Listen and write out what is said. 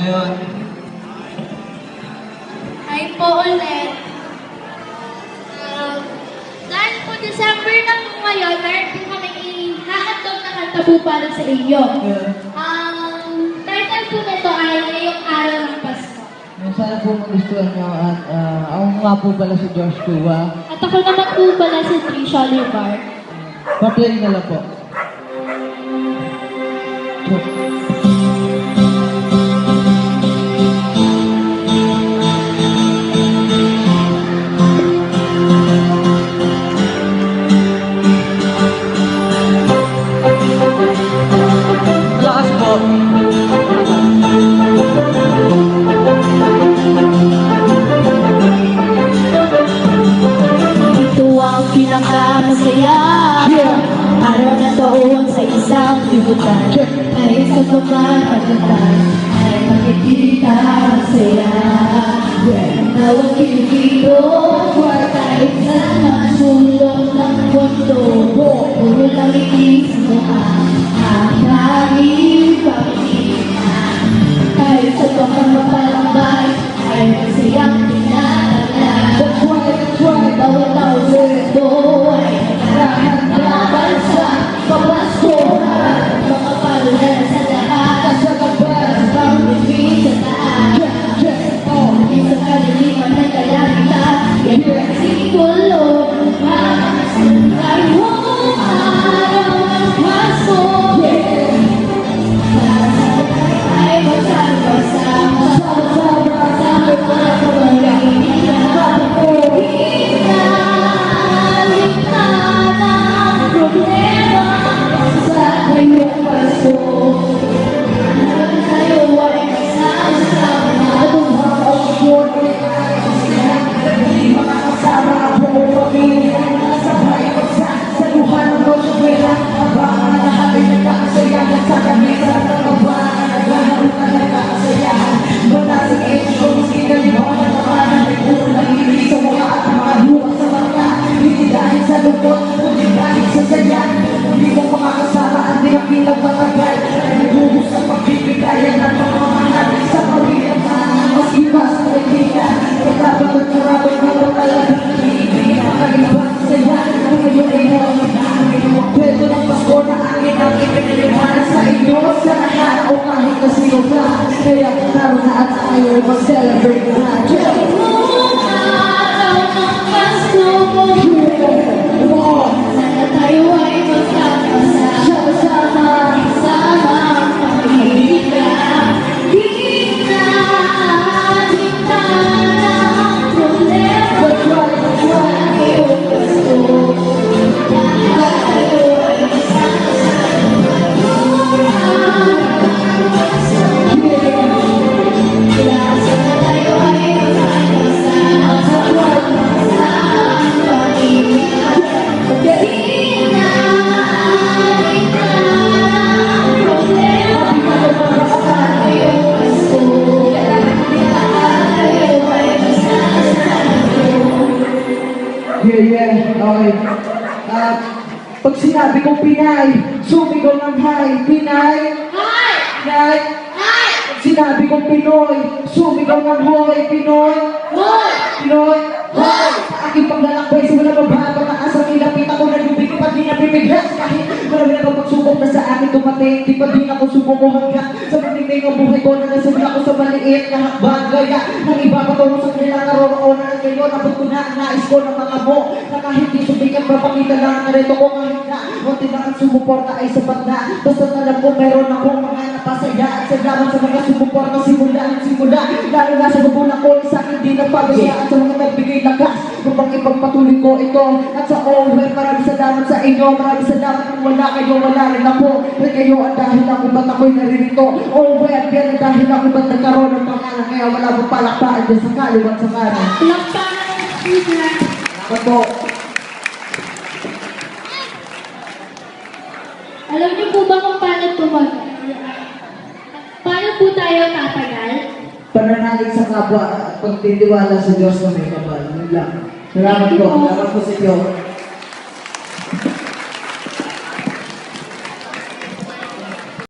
ngayon. Hi po ulit. Dahil po December na po ngayon, meron po kami ihahatog na kanta po para sa inyo. Ang title po nito ay Ngayong Araw ng Pasko. Sana po magustuhan nyo at ako nga po pala si Joshua. At ako naman po pala si Trisha Libar. Pa-play na lang po. Lakas po. Ito ang pinakamasaya araw na taon sa isang libutan. Ay sa pagkakataon ay makikita ang saya. Tawag kinikito kahit saan masulong ng mundo. Puro lang iisip mo ang laging pagkikita. Kahit sa pagkakamalambay ay masayang pinatala. Bawat tao sa ito ay nagkakalaban sa papaskohan. Mga palunan sa lahat sa kabas, pang-ibig sa taas. Hindi sa kaliliman ng kalamitan, yan ang sigulo. Ngayong araw ng Pasko, ay magsama-sama sa mga kaya taro na at tayo mag-celebrate na. Ngayong araw ng Pasko, sana tayo ay magkakasama ang pag-ibig. Di na ang problema sa ngayong Pasko. Lahat tayo ay Okay. Pag sinabi kong Pinay, sumigaw ng hi. Pinay! Hi! Pinay! Hi! Pag sinabi kong Pinoy, sumigaw ng hoy. Pinoy! Hoy! Pinoy! Hoy! Sa aking paglalakbay, simula mababa na asang ilapit ako nagbibig pa di nabibiglas. Kahit marami na pagsubok na sa akin dumating, di pa din ako subok ko hanggang sa pagtingin ng buhay ko na nasabi ako sa maliit na hakbang. Gaya ng iba patungo sa kanilang naroroonan at ngayon abot ko na ang nais ko ng mga mo na kahit di sumikat papakita lang na rito ko kahit na munti na ang sumuporta ay sapat na. Basta alam ko meron akong mga napasaya at salamat sa mga sumuporta simula lalo na sa magulang ko sa akin di nagpabaya at sa mga nagbigay lakas upang ipagpatuloy ko ito at sa over. Maraming salamat sa inyo, maraming salamat kung wala kayo, wala rin ako at kayo ang dahil ako ba't ako'y naririto over at yan ang dahil ako ba't nagkaroon ng pangalan kaya wala mo palaktaan dyan sa kaliwat sa kanan. Lakpakan ng speaker. Salamat po. Alam niyo po ba kung paano paano po tayo tatagal? Pananalig sa kapwa at pagtitiwala sa Diyos na may kapal. Yun lang. Salamat po. Salamat po sa inyo.